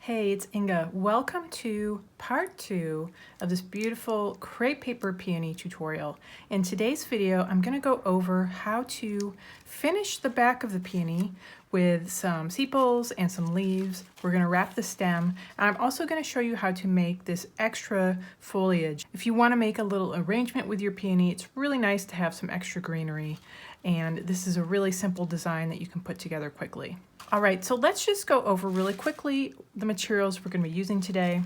Hey, it's Inga. Welcome to part 2 of this beautiful crepe paper peony tutorial. In today's video, I'm going to go over how to finish the back of the peony with some sepals and some leaves. We're going to wrap the stem, and I'm also going to show you how to make this extra foliage. If you want to make a little arrangement with your peony, it's really nice to have some extra greenery, and this is a really simple design that you can put together quickly. All right, so let's just go over really quickly the materials we're going to be using today.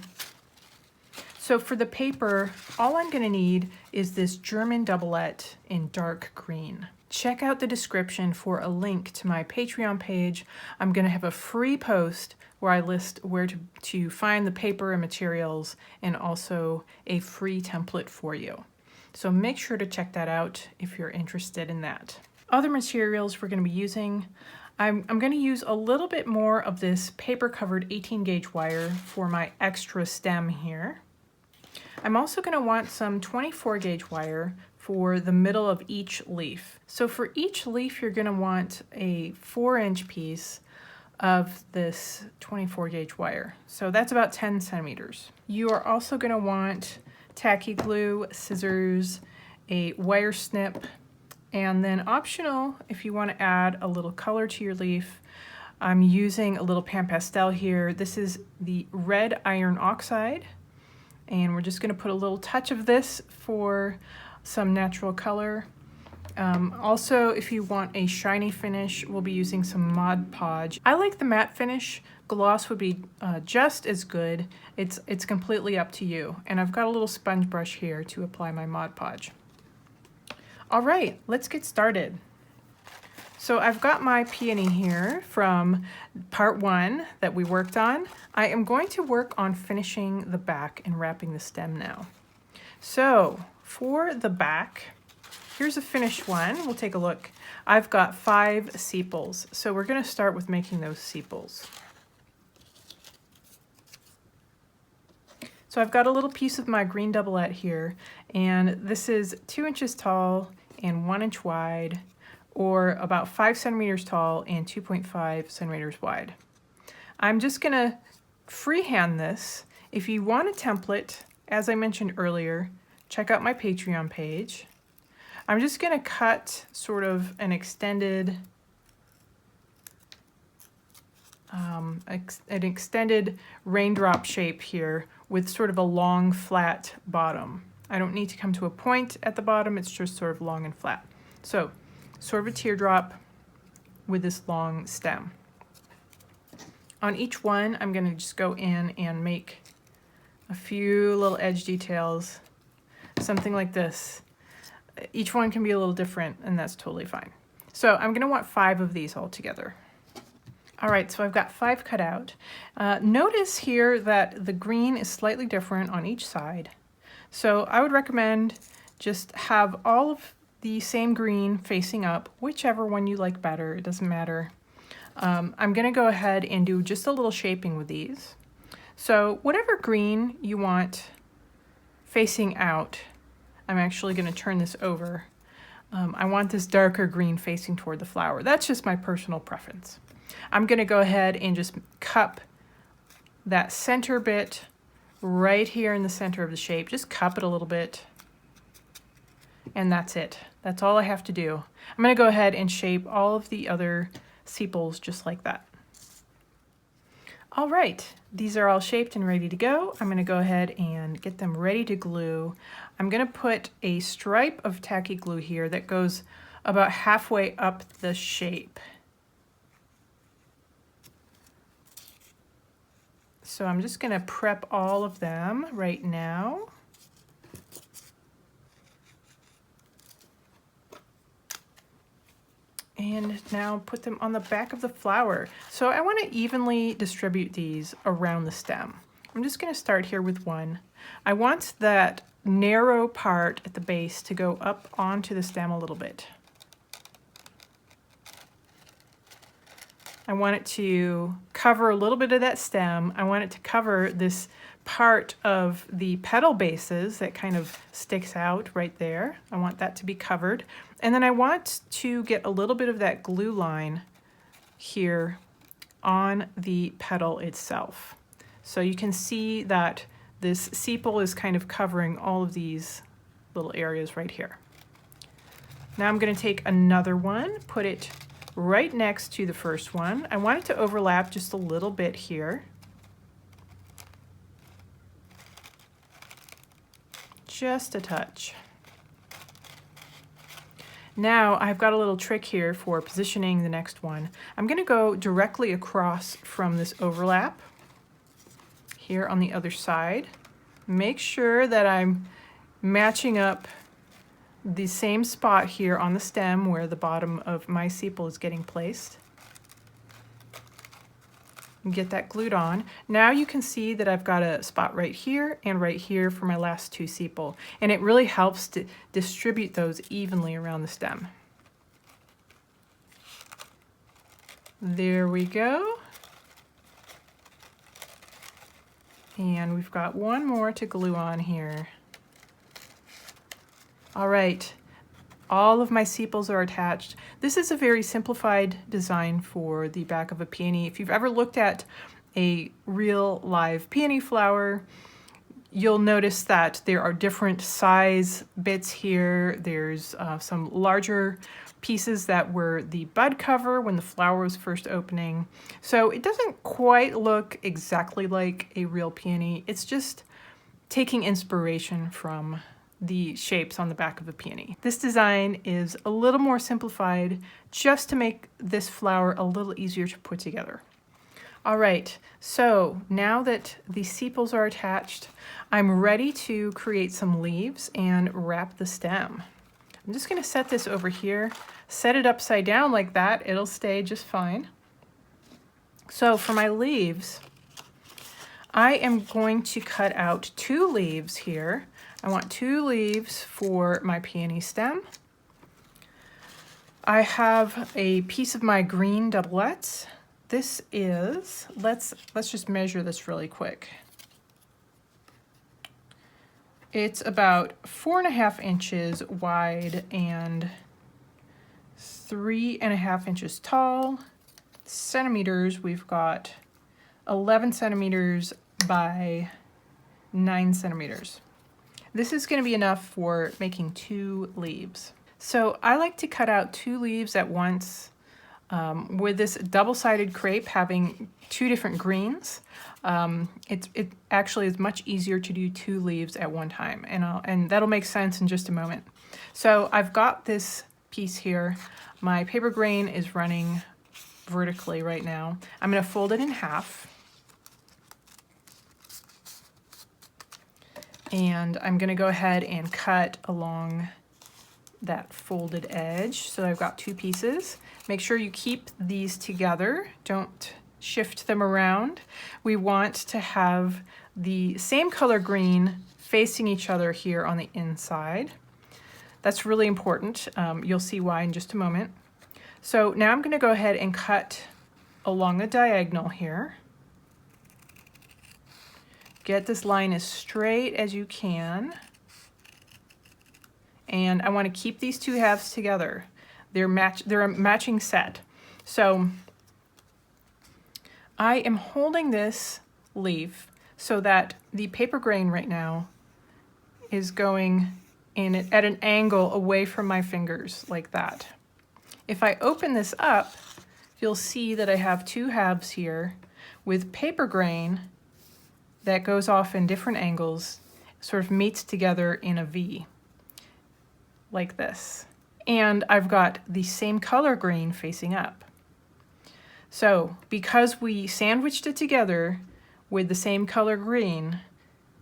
So for the paper, all I'm going to need is this German doublet in dark green. Check out the description for a link to my Patreon page. I'm going to have a free post where I list where to find the paper and materials, and also a free template for you. So make sure to check that out if you're interested in that. Other materials we're going to be using, I'm going to use a little bit more of this paper covered 18 gauge wire for my extra stem here. I'm also going to want some 24 gauge wire for the middle of each leaf. So for each leaf you're going to want a 4-inch piece of this 24 gauge wire. So that's about 10 centimeters. You are also going to want tacky glue, scissors, a wire snip, and then optional, if you want to add a little color to your leaf, I'm using a little pan pastel here. This is the red iron oxide, and we're just going to put a little touch of this for some natural color. Also, if you want a shiny finish, we'll be using some Mod Podge. I like the matte finish. Gloss would be just as good. It's completely up to you. And I've got a little sponge brush here to apply my Mod Podge. All right, let's get started. So I've got my peony here from part 1 that we worked on. I am going to work on finishing the back and wrapping the stem now. So for the back, here's a finished one. We'll take a look. I've got 5 sepals. So we're going to start with making those sepals. So I've got a little piece of my green doublet here, and this is 2 inches tall and 1 inch wide, or about 5 centimeters tall and 2.5 centimeters wide. I'm just gonna freehand this. If you want a template, as I mentioned earlier, check out my Patreon page. I'm just gonna cut sort of an extended raindrop shape here with sort of a long flat bottom. I don't need to come to a point at the bottom, it's just sort of long and flat. So sort of a teardrop with this long stem. On each one, I'm gonna just go in and make a few little edge details, something like this. Each one can be a little different, and that's totally fine. So I'm gonna want 5 of these all together. All right, so I've got 5 cut out. Notice here that the green is slightly different on each side. So I would recommend just have all of the same green facing up, whichever one you like better, it doesn't matter. I'm gonna go ahead and do just a little shaping with these. So whatever green you want facing out, I'm actually gonna turn this over. I want this darker green facing toward the flower. That's just my personal preference. I'm gonna go ahead and just cup that center bit right here in the center of the shape. Just cup it a little bit, and that's it. That's all I have to do. I'm going to go ahead and shape all of the other sepals just like that. All right, these are all shaped and ready to go. I'm going to go ahead and get them ready to glue. I'm going to put a stripe of tacky glue here that goes about halfway up the shape. So I'm just going to prep all of them right now. And now put them on the back of the flower. So I want to evenly distribute these around the stem. I'm just going to start here with one. I want that narrow part at the base to go up onto the stem a little bit. I want it to cover a little bit of that stem. I want it to cover this part of the petal bases that kind of sticks out right there. I want that to be covered. And then I want to get a little bit of that glue line here on the petal itself. So you can see that this sepal is kind of covering all of these little areas right here. Now I'm going to take another one, put it right next to the first one. I want it to overlap just a little bit here. Just a touch. Now I've got a little trick here for positioning the next one. I'm going to go directly across from this overlap here on the other side. Make sure that I'm matching up the same spot here on the stem where the bottom of my sepal is getting placed. And get that glued on. Now you can see that I've got a spot right here and right here for my last two sepal, and it really helps to distribute those evenly around the stem. There we go. And we've got one more to glue on here. All right, all of my sepals are attached. This is a very simplified design for the back of a peony. If you've ever looked at a real live peony flower, you'll notice that there are different size bits here. There's some larger pieces that were the bud cover when the flower was first opening. So it doesn't quite look exactly like a real peony. It's just taking inspiration from the shapes on the back of a peony. This design is a little more simplified just to make this flower a little easier to put together. All right, so now that the sepals are attached, I'm ready to create some leaves and wrap the stem. I'm just going to set this over here, set it upside down like that. It'll stay just fine. So for my leaves, I am going to cut out 2 leaves here. I want 2 leaves for my peony stem. I have a piece of my green doublets. This is, let's just measure this really quick. It's about 4.5 inches wide and 3.5 inches tall. Centimeters, we've got 11 centimeters by 9 centimeters. This is going to be enough for making 2 leaves. So I like to cut out 2 leaves at once. With this double-sided crepe having 2 different greens, it actually is much easier to do 2 leaves at one time, and that'll make sense in just a moment. So I've got this piece here. My paper grain is running vertically right now. I'm going to fold it in half. And I'm going to go ahead and cut along that folded edge. So I've got 2 pieces. Make sure you keep these together. Don't shift them around. We want to have the same color green facing each other here on the inside. That's really important. You'll see why in just a moment. So now I'm going to go ahead and cut along the diagonal here. Get this line as straight as you can. And I want to keep these 2 halves together. They're a matching set. So I am holding this leaf so that the paper grain right now is going in at an angle away from my fingers like that. If I open this up, you'll see that I have 2 halves here with paper grain that goes off in different angles, sort of meets together in a V, like this. And I've got the same color green facing up. So because we sandwiched it together with the same color green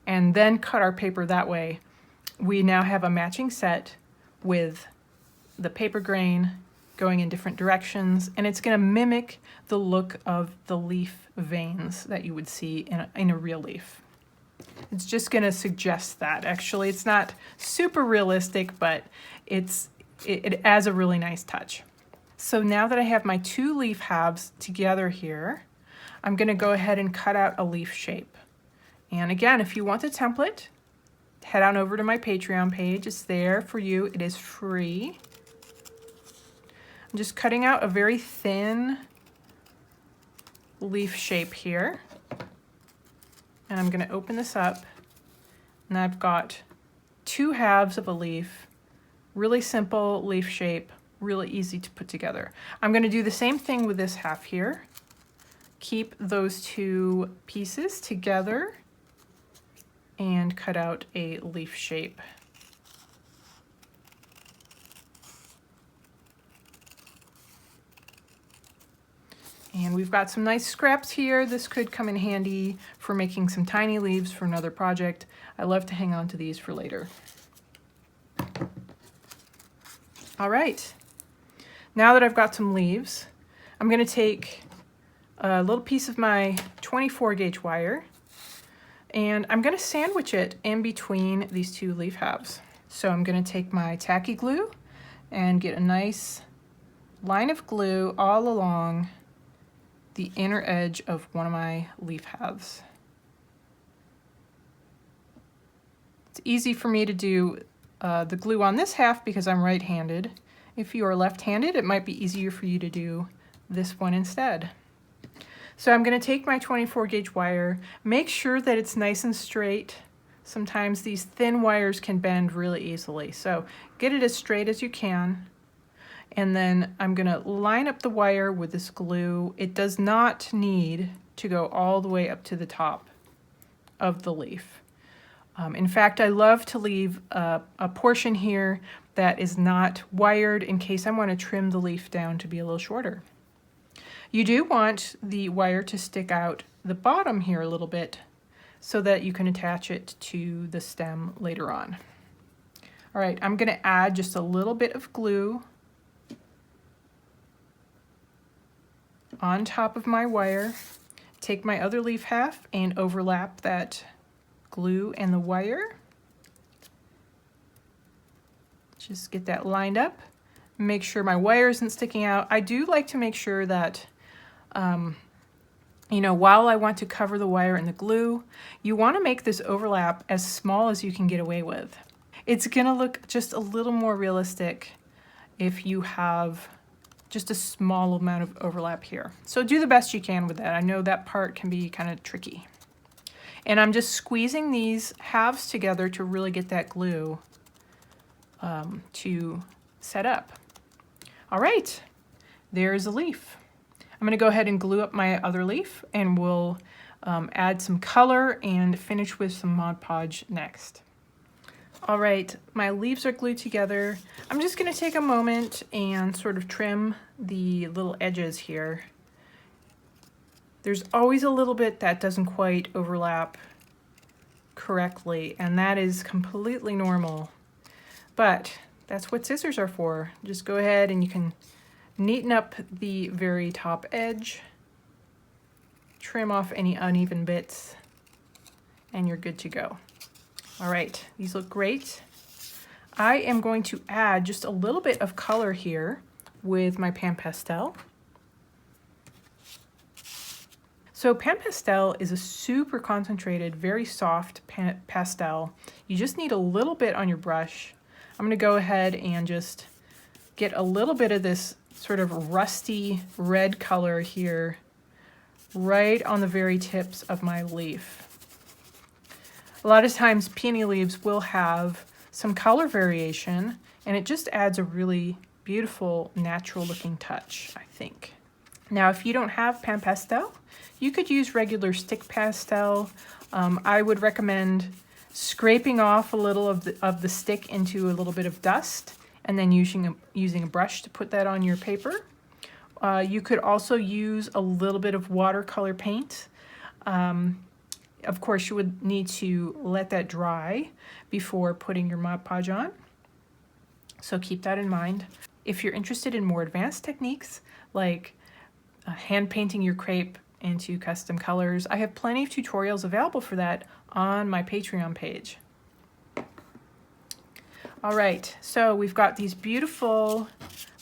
and then cut our paper that way, we now have a matching set with the paper grain going in different directions, and it's going to mimic the look of the leaf veins that you would see in a real leaf. It's just going to suggest that. Actually, it's not super realistic, but it adds a really nice touch. So now that I have my 2 leaf halves together here, I'm going to go ahead and cut out a leaf shape. And again, if you want the template, head on over to my Patreon page. It's there for you. It is free. I'm just cutting out a very thin leaf shape here. And I'm going to open this up, and I've got 2 halves of a leaf. Really simple leaf shape, really easy to put together. I'm going to do the same thing with this half here. Keep those 2 pieces together and cut out a leaf shape. And we've got some nice scraps here. This could come in handy for making some tiny leaves for another project. I love to hang on to these for later. All right, now that I've got some leaves, I'm going to take a little piece of my 24 gauge wire, and I'm going to sandwich it in between these 2 leaf halves. So I'm going to take my tacky glue and get a nice line of glue all along the inner edge of one of my leaf halves. It's easy for me to do the glue on this half because I'm right-handed. If you are left-handed, it might be easier for you to do this one instead. So I'm going to take my 24 gauge wire, make sure that it's nice and straight. Sometimes these thin wires can bend really easily, so get it as straight as you can. And then I'm going to line up the wire with this glue. It does not need to go all the way up to the top of the leaf. In fact, I love to leave a portion here that is not wired in case I want to trim the leaf down to be a little shorter. You do want the wire to stick out the bottom here a little bit so that you can attach it to the stem later on. All right, I'm going to add just a little bit of glue on top of my wire. Take my other leaf half and overlap that glue and the wire. Just get that lined up. Make sure my wire isn't sticking out. I do like to make sure that, you know, while I want to cover the wire in the glue, you want to make this overlap as small as you can get away with. It's going to look just a little more realistic if you have just a small amount of overlap here. So do the best you can with that. I know that part can be kind of tricky. And I'm just squeezing these halves together to really get that glue to set up. All right, there's a leaf. I'm going to go ahead and glue up my other leaf, and we'll add some color and finish with some Mod Podge next. All right, my leaves are glued together. I'm just going to take a moment and sort of trim the little edges here. There's always a little bit that doesn't quite overlap correctly, and that is completely normal. But that's what scissors are for. Just go ahead and you can neaten up the very top edge, trim off any uneven bits, and you're good to go. All right, these look great. I am going to add just a little bit of color here with my Pan Pastel. So Pan Pastel is a super concentrated, very soft pastel. You just need a little bit on your brush. I'm going to go ahead and just get a little bit of this sort of rusty red color here right on the very tips of my leaf. A lot of times peony leaves will have some color variation, and it just adds a really beautiful, natural looking touch, I think. Now, if you don't have Pan Pastel, you could use regular stick pastel. I would recommend scraping off a little of the stick into a little bit of dust, and then using a brush to put that on your paper. You could also use a little bit of watercolor paint. Of course, you would need to let that dry before putting your Mod Podge on, so keep that in mind. If you're interested in more advanced techniques, like hand painting your crepe into custom colors, I have plenty of tutorials available for that on my Patreon page. All right, so we've got these beautiful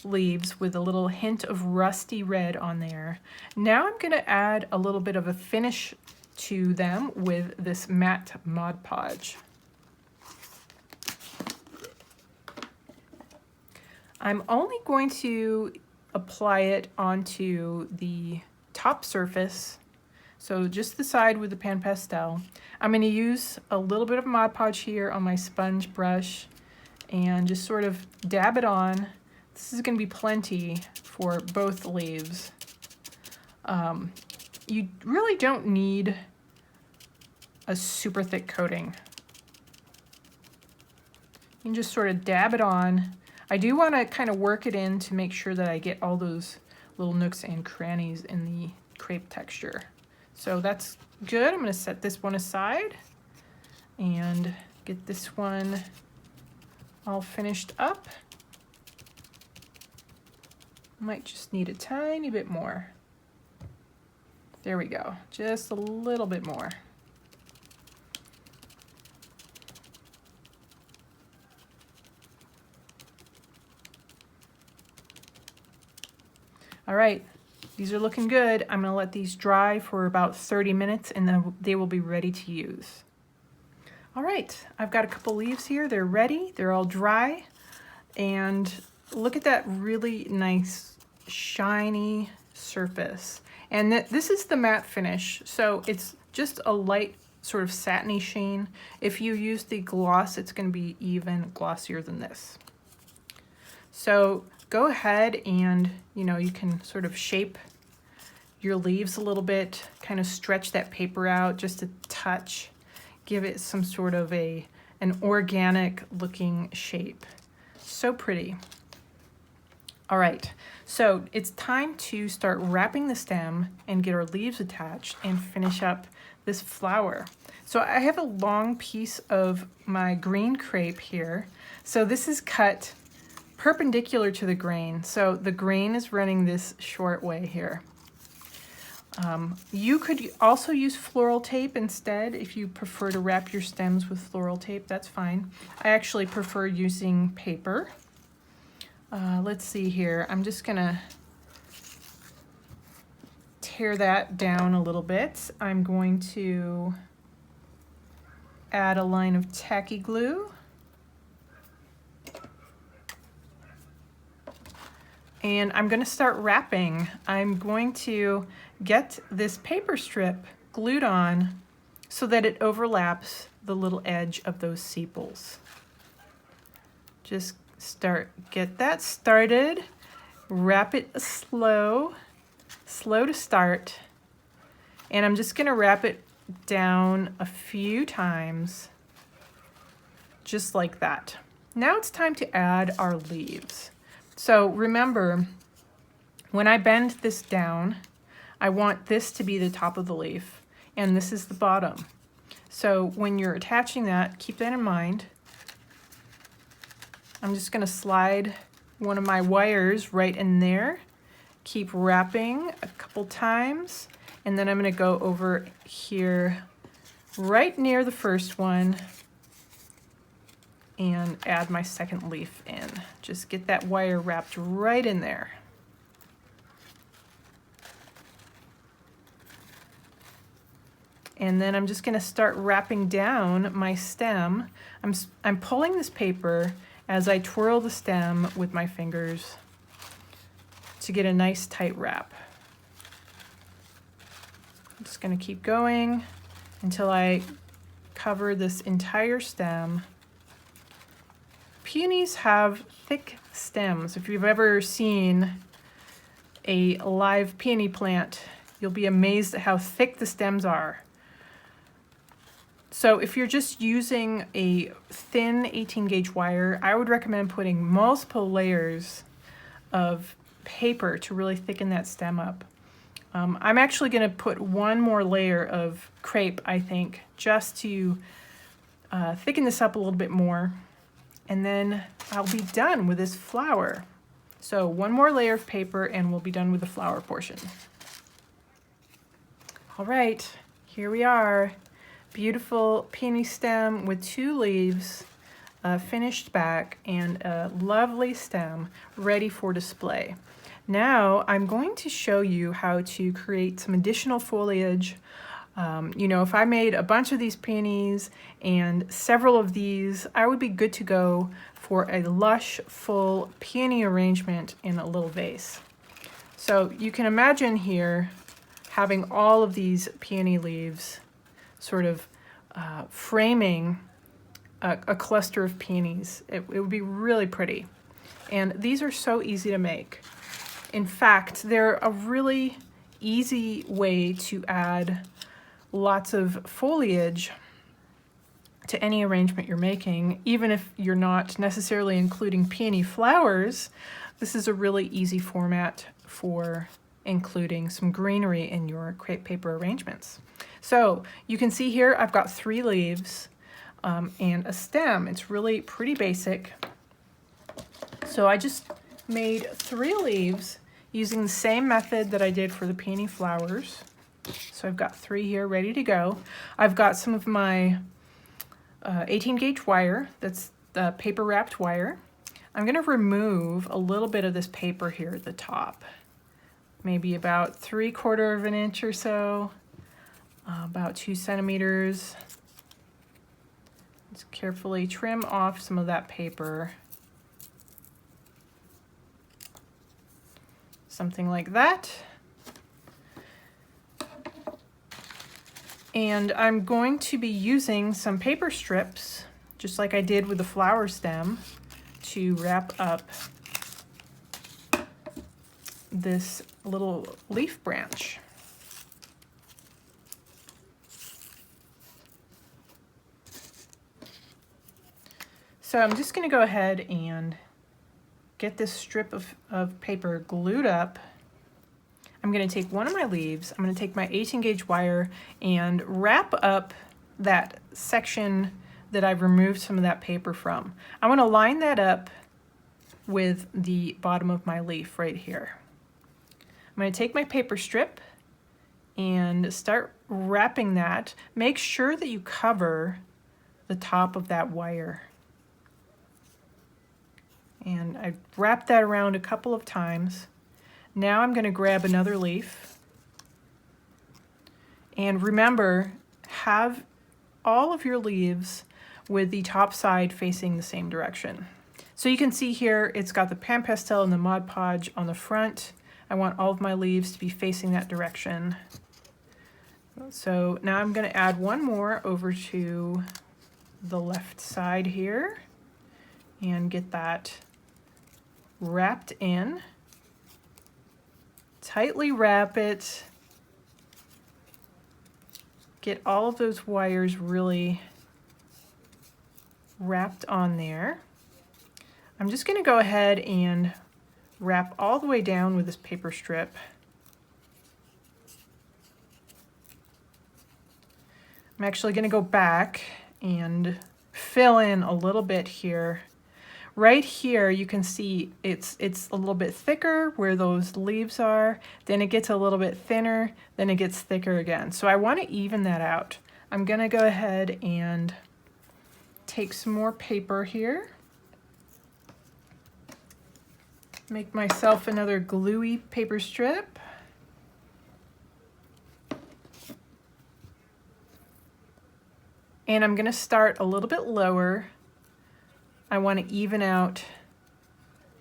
leaves with a little hint of rusty red on there. Now I'm going to add a little bit of a finish to them with this matte Mod Podge. I'm only going to apply it onto the top surface So just the side with the pan pastel. I'm going to use a little bit of Mod Podge here on my sponge brush and just sort of dab it on. This is going to be plenty for both leaves. You really don't need a super thick coating. You can just sort of dab it on. I do want to kind of work it in to make sure that I get all those little nooks and crannies in the crepe texture. So that's good. I'm going to set this one aside and get this one all finished up. Might just need a tiny bit more. There we go, just a little bit more. All right, these are looking good. I'm gonna let these dry for about 30 minutes and then they will be ready to use. All right, I've got a couple leaves here. They're ready, they're all dry. And look at that really nice, shiny surface. And this is the matte finish. So it's just a light sort of satiny sheen. If you use the gloss, it's gonna be even glossier than this. So go ahead and, you can sort of shape your leaves a little bit, kind of stretch that paper out just a touch, give it some sort of an organic looking shape. So pretty. All right, so it's time to start wrapping the stem and get our leaves attached and finish up this flower. So I have a long piece of my green crepe here. So this is cut perpendicular to the grain. So the grain is running this short way here. You could also use floral tape instead if you prefer to wrap your stems with floral tape, that's fine. I actually prefer using paper. Let's see here, I'm just gonna tear that down a little bit. I'm going to add a line of tacky glue. And I'm going to start wrapping. I'm going to get this paper strip glued on so that it overlaps the little edge of those sepals. Just get that started. Wrap it slow to start. And I'm just going to wrap it down a few times, just like that. Now it's time to add our leaves. So remember, when I bend this down, I want this to be the top of the leaf, and this is the bottom. So when you're attaching that, keep that in mind. I'm just going to slide one of my wires right in there, keep wrapping a couple times, and then I'm going to go over here right near the first one and add my second leaf in. Just get that wire wrapped right in there. And then I'm just going to start wrapping down my stem. I'm pulling this paper as I twirl the stem with my fingers to get a nice tight wrap. I'm just going to keep going until I cover this entire stem. Peonies have thick stems. If you've ever seen a live peony plant, you'll be amazed at how thick the stems are. So if you're just using a thin 18 gauge wire, I would recommend putting multiple layers of paper to really thicken that stem up. I'm actually going to put one more layer of crepe, I think, just to thicken this up a little bit more. And then I'll be done with this flower. So one more layer of paper and we'll be done with the flower portion. All right, here we are. Beautiful peony stem with 2 leaves, finished back, and a lovely stem ready for display. Now I'm going to show you how to create some additional foliage. If I made a bunch of these peonies and several of these, I would be good to go for a lush, full peony arrangement in a little vase. So you can imagine here having all of these peony leaves sort of framing a cluster of peonies. It would be really pretty. And these are so easy to make. In fact, they're a really easy way to add lots of foliage to any arrangement you're making. Even if you're not necessarily including peony flowers, this is a really easy format for including some greenery in your crepe paper arrangements. So you can see here I've got 3 leaves and a stem. It's really pretty basic. So I just made 3 leaves using the same method that I did for the peony flowers. So I've got 3 here ready to go. I've got some of my 18 gauge wire, that's the paper wrapped wire. I'm going to remove a little bit of this paper here at the top, maybe about 3/4 of an inch or so, about 2 centimeters. Just carefully trim off some of that paper. Something like that. And I'm going to be using some paper strips, just like I did with the flower stem, to wrap up this little leaf branch. So I'm just going to go ahead and get this strip of paper glued up. I'm going to take one of my leaves, I'm going to take my 18 gauge wire and wrap up that section that I've removed some of that paper from. I want to line that up with the bottom of my leaf right here. I'm going to take my paper strip and start wrapping that. Make sure that you cover the top of that wire. And I wrapped that around a couple of times. Now I'm going to grab another leaf. And remember, have all of your leaves with the top side facing the same direction. So you can see here it's got the Pan Pastel and the Mod Podge on the front. I want all of my leaves to be facing that direction. So now I'm going to add one more over to the left side here and get that wrapped in. Tightly wrap it. Get all of those wires really wrapped on there. I'm just going to go ahead and wrap all the way down with this paper strip. I'm actually going to go back and fill in a little bit here. Right here you can see it's a little bit thicker where those leaves are, then it gets a little bit thinner, then it gets thicker again. So I want to even that out. I'm going to go ahead and take some more paper here. Make myself another gluey paper strip. And I'm going to start a little bit lower. I want to even out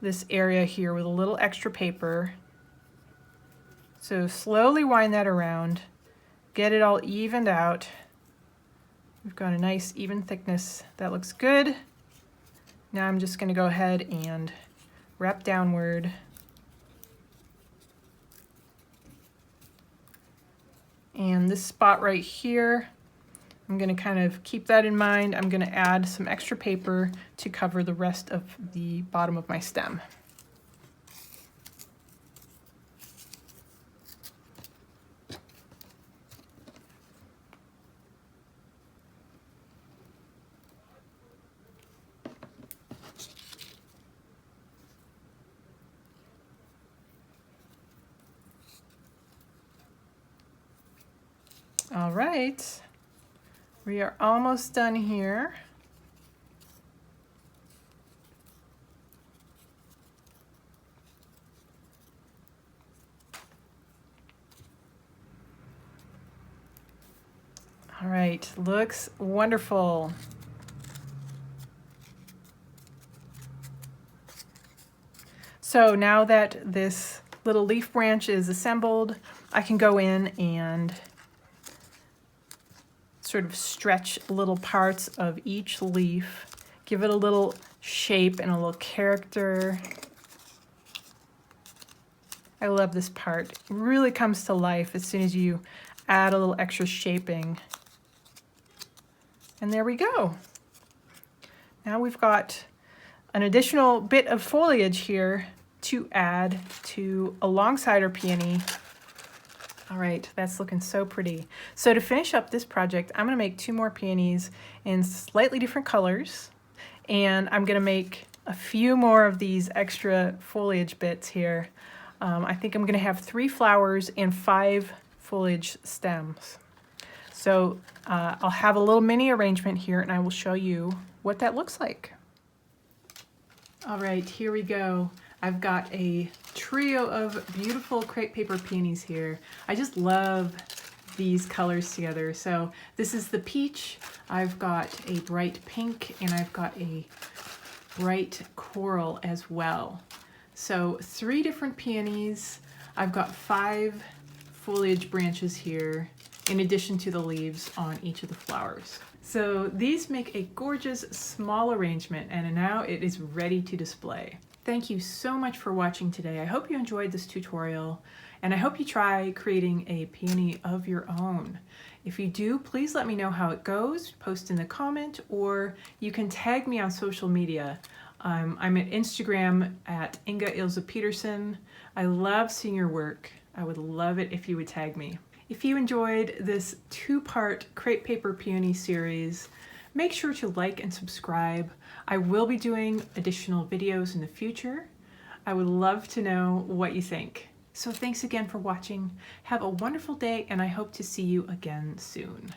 this area here with a little extra paper. So slowly wind that around, get it all evened out. We've got a nice even thickness. That looks good. Now I'm just going to go ahead and wrap downward. And this spot right here, I'm going to kind of keep that in mind. I'm going to add some extra paper to cover the rest of the bottom of my stem. All right. We are almost done here. All right, looks wonderful. So now that this little leaf branch is assembled, I can go in and sort of stretch little parts of each leaf, give it a little shape and a little character. I love this part. It really comes to life as soon as you add a little extra shaping. And there we go. Now we've got an additional bit of foliage here to add to alongside our peony. All right, that's looking so pretty. So to finish up this project, I'm gonna make 2 more peonies in slightly different colors. And I'm gonna make a few more of these extra foliage bits here. I think I'm gonna have 3 flowers and 5 foliage stems. So I'll have a little mini arrangement here and I will show you what that looks like. All right, here we go. I've got a trio of beautiful crepe paper peonies here. I just love these colors together. So this is the peach, I've got a bright pink, and I've got a bright coral as well. So 3 different peonies. I've got 5 foliage branches here, in addition to the leaves on each of the flowers. So these make a gorgeous small arrangement, and now it is ready to display. Thank you so much for watching today. I hope you enjoyed this tutorial, and I hope you try creating a peony of your own. If you do, please let me know how it goes, post in the comment, or you can tag me on social media. I'm at Instagram at Inga Ilse Peterson. I love seeing your work. I would love it if you would tag me. If you enjoyed this 2-part crepe paper peony series, make sure to like and subscribe. I will be doing additional videos in the future. I would love to know what you think. So thanks again for watching. Have a wonderful day, and I hope to see you again soon.